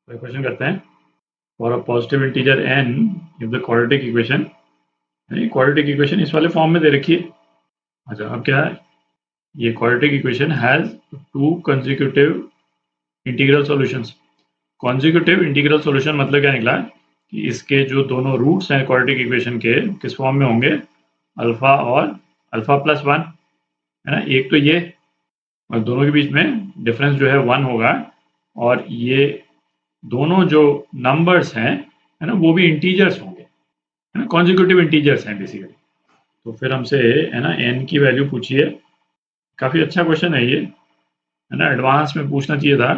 Question करते हैं for a positive integer n if the quadratic equation, quadratic equation इस वाले फॉर्म में दे रखी है। अच्छा, अब क्या है, ये quadratic equation has to consecutive integral solutions. Consecutive integral solution मतलब क्या निकला कि इसके जो दोनों रूट्स हैं क्वाड्रेटिक इक्वेशन के किस फॉर्म में होंगे, अल्फा और अल्फा प्लस वन, है ना। एक तो ये, और दोनों के बीच में डिफरेंस जो है वन होगा, और ये दोनों जो नंबर्स हैं, है ना, वो भी इंटीजर्स होंगे, है ना, कॉन्जिक्यूटिव इंटीजर्स हैं बेसिकली। तो फिर हमसे, है ना, एन की वैल्यू पूछिए। काफ़ी अच्छा क्वेश्चन है ये, है ना, एडवांस में पूछना चाहिए था,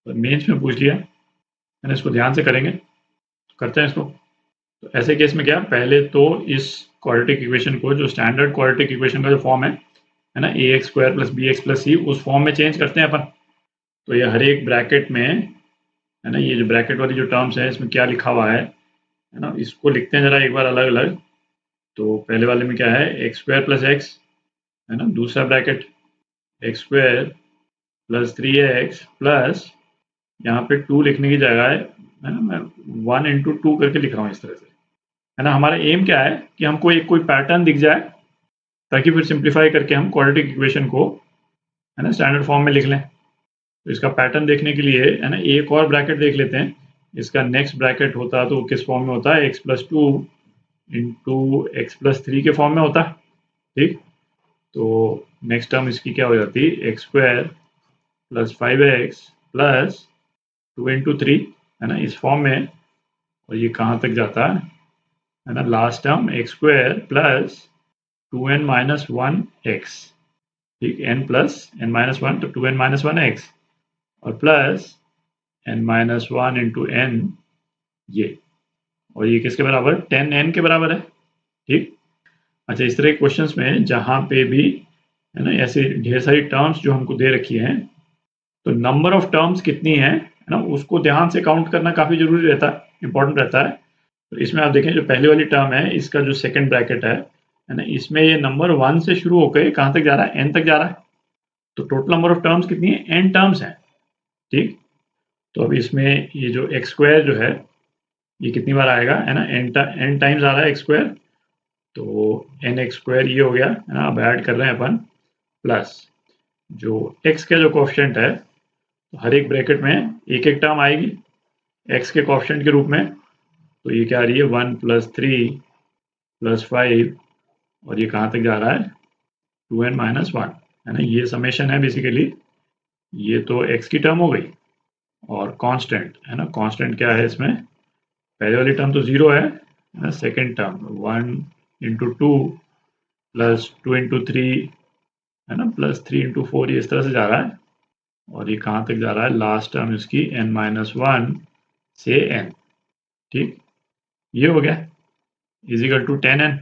तो मेंस में पूछ लिया, है ना। इसको ध्यान से करेंगे, तो करते हैं इसको। तो ऐसे केस में क्या, पहले तो इस क्वाड्रेटिक इक्वेशन को, जो स्टैंडर्ड क्वाड्रेटिक इक्वेशन का जो फॉर्म है ना, a x square plus b x plus c, उस फॉर्म में चेंज करते हैं अपन। तो ये हर एक ब्रैकेट में, है ना, ये जो ब्रैकेट वाली जो टर्म्स है इसमें क्या लिखा हुआ है ना, इसको लिखते हैं जरा एक बार अलग अलग। तो पहले वाले में क्या है, एक्स स्क्वायर प्लस एक्स, है ना, दूसरा bracket x square plus three x plus, यहाँ पे टू लिखने की जगह है ना, मैं वन इंटू टू करके लिख रहा हूँ इस तरह से, है ना। हमारा एम क्या है कि हमको एक कोई पैटर्न दिख जाए, ताकि फिर सिंप्लीफाई करके हम क्वाड्रेटिक इक्वेशन को, है ना, स्टैंडर्ड फॉर्म में लिख लें। तो इसका पैटर्न देखने के लिए, है ना, एक और ब्रैकेट देख लेते हैं। इसका नेक्स्ट ब्रैकेट होता तो किस फॉर्म में होता है, x plus two into x plus three के फॉर्म में होता। ठीक, तो नेक्स्ट टर्म इसकी क्या हो जाती है, x square plus five x plus two into three, है ना, इस फॉर्म में। और ये कहाँ तक जाता है ना, last term x square plus two n minus one x. ठीक, n plus n minus one, तो two n minus one x और plus n minus one into n, ये, और ये किसके बराबर, टेन एन के बराबर है। ठीक, अच्छा, इस तरह के क्वेश्चंस में जहाँ पे भी, है ना, ऐसे ढेर सारी टर्म्स जो हमको दे रखी हैं, तो नंबर ऑफ टर्म्स कितनी है ना, उसको ध्यान से काउंट करना काफ़ी जरूरी रहता है, इंपॉर्टेंट रहता है। तो इसमें आप देखें, जो पहले वाली टर्म है, इसका जो सेकंड ब्रैकेट है ना, इसमें ये नंबर वन से शुरू होकर कहाँ तक जा रहा है, एन तक जा रहा है। तो टोटल नंबर ऑफ टर्म्स कितनी है, एन टर्म्स हैं। ठीक, तो अब इसमें ये जो एक्स स्क्वायर जो है, ये कितनी बार आएगा, है ना, एन टाइम्स आ रहा है एक्स स्क्वायर। तो एन एक्स स्क्वायर ये हो गया, है ना। अब ऐड कर रहे हैं अपन, प्लस जो एक्स का जो कोएफिशिएंट है, तो हर एक ब्रैकेट में एक एक टर्म आएगी एक्स के कोएफिशिएंट के रूप में। तो ये क्या आ रही है, one plus three plus five, और ये कहाँ तक जा रहा है, टू एन माइनस वन, है ना। ये समेशन है बेसिकली। ये तो एक्स की टर्म हो गई, और कांस्टेंट, है ना, कांस्टेंट क्या है इसमें, पहले वाली टर्म तो जीरो है ना, second term one into two plus two into three, है ना, प्लस थ्री इंटू फोर, ये इस तरह से जा रहा है। और ये कहाँ तक जा रहा है, लास्ट टर्म इसकी एन माइनस वन से एन। ठीक, ये हो गया इजिकल टू टेन एन।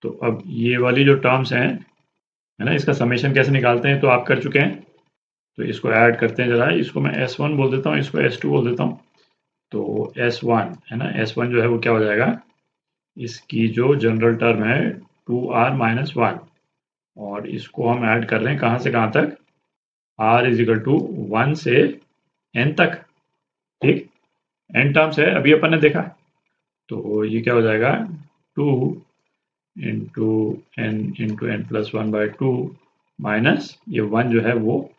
तो अब ये वाली जो टर्म्स हैं, है ना, इसका समेशन कैसे निकालते हैं तो आप कर चुके हैं। तो इसको ऐड करते हैं जरा, इसको मैं एस वन बोल देता हूँ, इसको एस टू बोल देता हूँ। तो एस वन, है ना, एस वन जो है वो क्या हो जाएगा, इसकी जो जनरल टर्म है टू आर माइनस वन, और इसको हम ऐड कर रहे हैं कहाँ से कहाँ तक, r is equal to one से एन तक। ठीक, एन टर्म्स है अभी अपन ने देखा। तो ये क्या हो जाएगा, two into n plus one by two minus ये वन जो है वो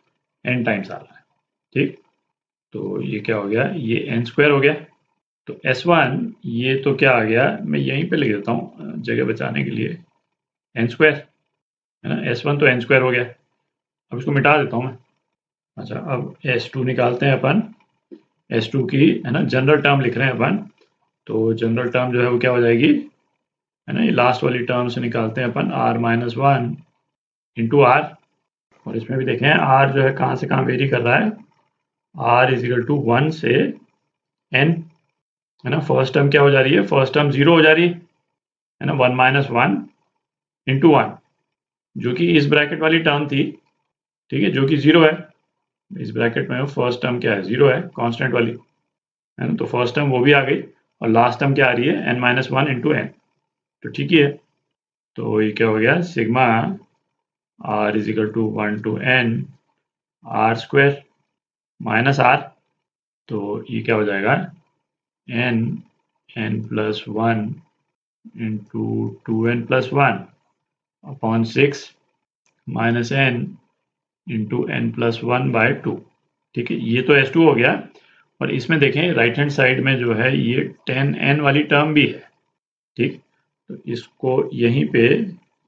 एन टाइम्स आ रहा है। ठीक, तो ये क्या हो गया, ये एन स्क्वायर हो गया। तो एस वन ये तो क्या आ गया, मैं यहीं पे लिख देता हूँ जगह बचाने के लिए, एन स्क्वायर, है ना, एस वन तो एन स्क्वायर हो गया। अब इसको मिटा देता हूँ मैं। अच्छा, अब एस टू निकालते हैं अपन, एस टू की, है ना, जनरल टर्म लिख रहे हैं अपन। तो जनरल टर्म जो है वो क्या हो जाएगी, है ना, ये लास्ट वाली टर्म से निकालते हैं अपन, r minus one into r. और इसमें भी देखें आर जो है कहाँ से कहाँ वेरी कर रहा है, r is equal to one से एन, है ना। फर्स्ट टर्म क्या हो जा रही है, फर्स्ट टर्म जीरो हो जा रही है ना, one minus one into one, जो कि इस ब्रैकेट वाली टर्म थी। ठीक है, जो कि जीरो है, इस ब्रैकेट में फर्स्ट टर्म क्या है, जीरो है, कांस्टेंट वाली, है ना। तो फर्स्ट टर्म वो भी आ गई, और लास्ट टर्म क्या आ रही है, n minus one into n. तो ठीक ही है। तो ये क्या हो गया, sigma r is equal to one to n r square minus r, तो ये क्या हो जाएगा, n plus 1 into 2n+1 upon 6 minus n into n+1/2। ठीक है, ये तो S2 हो गया। और इसमें देखें राइट हैंड साइड में जो है ये 10n वाली टर्म भी है। ठीक, तो इसको यहीं पे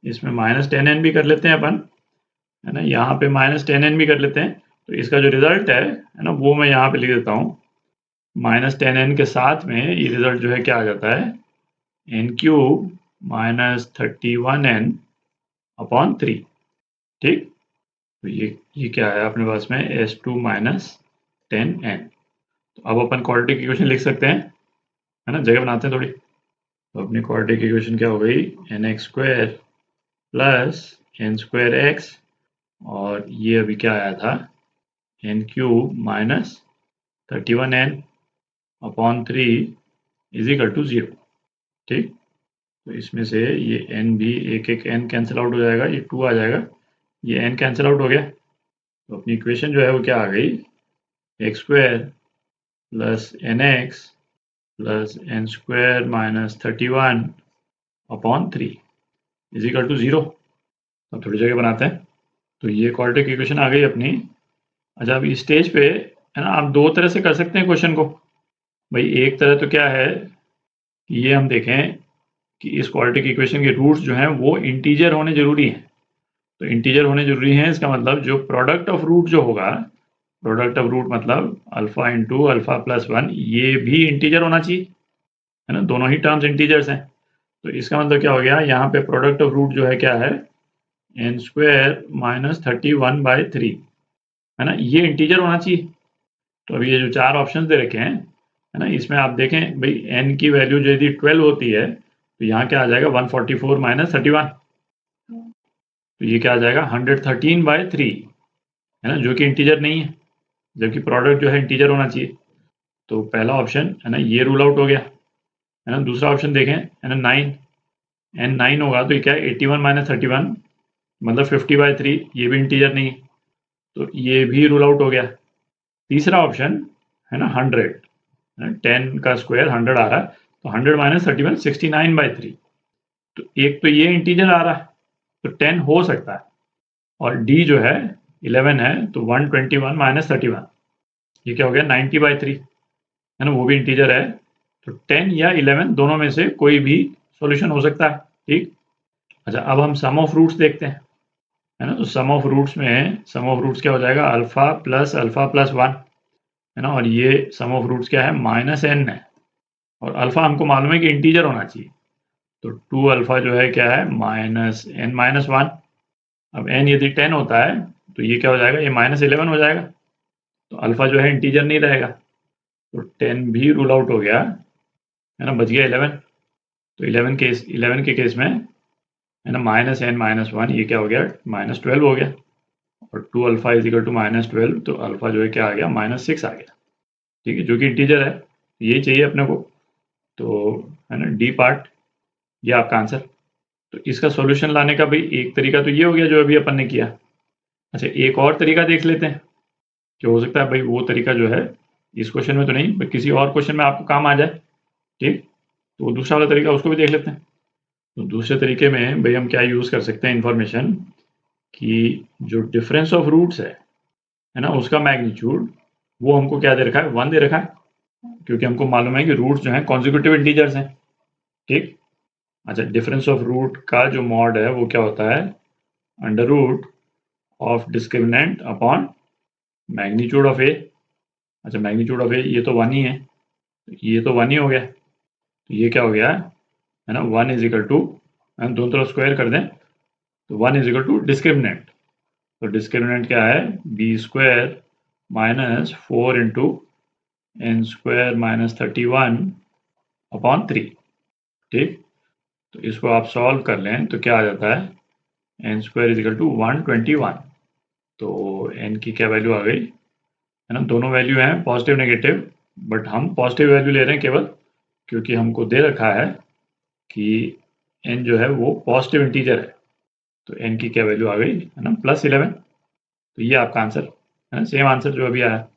इसमें -10n भी कर लेते हैं अपन, है ना, यहाँ पे -10n भी कर लेते हैं। तो इसका जो रिजल्ट है ना, वो मैं यहाँ पे लिख देता हूँ। -10n के साथ में ये रिजल्ट जो है क्या आ जाता है, n³ -31n अपॉन 3। ठीक, तो ये क्या है अपने पास में, S2 -10n। तो अब अपन क्वाड्रेटिक इक्वेशन लिख सकते हैं, है ना, जगह बनाते हैं थोड़ी। तो अपनी क्वाड्रेटिक इक्वेशन क्या हो गई, nx² प्लस n²x, और ये अभी क्या आया था, n³ -31n upon 3 is equal to 0। ठीक, तो इसमें से ये n भी एक n कैंसिल आउट हो जाएगा, ये 2 आ जाएगा, ये n कैंसिल आउट हो गया। तो अपनी इक्वेशन जो है वो क्या आ गई, x² plus nx plus n² -31 upon 3 is equal to 0। अब थोड़ी जगह बनाते हैं। तो ये क्वाड्रेटिक इक्वेशन आ गई अपनी। अच्छा, अब इस स्टेज पे है ना, आप दो तरह से कर सकते हैं क्वेश्चन को। भाई एक तरह तो क्या है कि ये हम देखें कि इस क्वाड्रेटिक इक्वेशन के रूट्स जो हैं वो इंटीजर होने जरूरी हैं। तो इंटीजर होने जरूरी हैं, इसका मतलब जो प्रोडक्ट ऑफ रूट जो होगा, प्रोडक्ट ऑफ रूट मतलब अल्फा इंटू अल्फा प्लस 1, ये भी इंटीजर होना चाहिए, है ना, दोनों ही टर्म्स इंटीजर्स हैं। तो इसका मतलब क्या हो गया, यहाँ पे प्रोडक्ट ऑफ रूट जो है क्या है, n² -31/3, है ना, ये इंटीजर होना चाहिए। तो अभी ये जो चार ऑप्शन दे रखे हैं, है ना, इसमें आप देखें भाई n की वैल्यू जो यदि 12 होती है तो यहाँ क्या आ जाएगा, 144 - 31। तो ये क्या आ जाएगा, 113/3, है ना, जो कि इंटीजर नहीं है, जबकि प्रोडक्ट जो है इंटीजर होना चाहिए। तो पहला ऑप्शन है ना ये रूल आउट हो गया, है ना। दूसरा ऑप्शन देखें, है ना, 9, n9 होगा तो ये क्या है, 81 - 31 मतलब 50/3, ये भी इंटीजर नहीं है, तो ये भी रूल आउट हो गया। तीसरा ऑप्शन है ना 100, 10 का स्क्वायर 100 आ रहा है, तो 100 - 31 69/3। तो एक तो ये इंटीजर आ रहा है, तो 10 हो सकता है। और डी जो है 11 है, तो 121 - 31, ये क्या हो गया, 90/3, है ना, वो भी इंटीजर है। तो 10 या 11 दोनों में से कोई भी सॉल्यूशन हो सकता है। ठीक, अच्छा, अब हम सम ऑफ रूट्स देखते हैं, है ना। तो सम ऑफ रूट्स क्या हो जाएगा, अल्फा प्लस 1, है ना, और ये सम ऑफ रूट्स क्या है, -n है, और अल्फा हमको मालूम है कि इंटीजर होना चाहिए। तो 2 अल्फा जो है क्या है, -n - 1। अब n यदि 10 होता है तो ये क्या हो जाएगा, ये -11 हो जाएगा, तो अल्फा जो है इंटीजर नहीं रहेगा। तो 10 भी रूल आउट हो गया, है ना, बच गया 11। तो 11 के केस में, है ना, -n - 1, ये क्या हो गया, -12 हो गया, और 2 अल्फा इज इक्वल टू -12, तो अल्फा जो है क्या आ गया, -6 आ गया। ठीक है, जो कि इंटीजर है, ये चाहिए अपने को। तो है ना डी पार्ट, ये आपका आंसर। तो इसका सॉल्यूशन लाने का भाई एक तरीका तो ये हो गया जो अभी अपन ने किया। अच्छा, एक और तरीका देख लेते हैं कि हो सकता है भाई वो तरीका जो है इस क्वेश्चन में तो नहीं, बट किसी और क्वेश्चन में आपको काम आ जाए। ठीक, तो वो दूसरा वाला तरीका उसको भी देख लेते हैं। तो दूसरे तरीके में भाई हम क्या यूज़ कर सकते हैं इन्फॉर्मेशन कि जो डिफरेंस ऑफ रूट्स है ना, उसका मैग्नीट्यूड वो हमको क्या दे रखा है, 1 दे रखा है, क्योंकि हमको मालूम है कि रूट्स जो हैं कॉन्जिक्यूटिव इंटीजर्स हैं। ठीक, अच्छा, डिफरेंस ऑफ रूट का जो मॉड है वो क्या होता है, under root of discriminant upon magnitude of a. अच्छा, मैग्नीट्यूड ऑफ ए ये तो 1 ही है, ये तो 1 ही हो गया, तो ये क्या हो गया, है ना, 1 इज इक्वल टू, दोनों तरफ स्क्वायर कर दें तो 1 इज इक्वल टू डिस्क्रिमिनेंट। तो डिस्क्रिमिनेंट क्या है, b² -4 इंटू n² -31 अपॉन 3। ठीक, तो इसको आप सॉल्व कर लें तो क्या आ जाता है, n² इज इक्वल टू 121। तो n की क्या वैल्यू आ गई, है ना, दोनों वैल्यू हैं पॉजिटिव नेगेटिव, बट हम पॉजिटिव वैल्यू ले रहे हैं केवल क्योंकि हमको दे रखा है कि n जो है वो पॉजिटिव इंटीजर है। तो n की क्या वैल्यू आ गई, है ना, +11। तो ये आपका आंसर है ना, सेम आंसर जो अभी आया।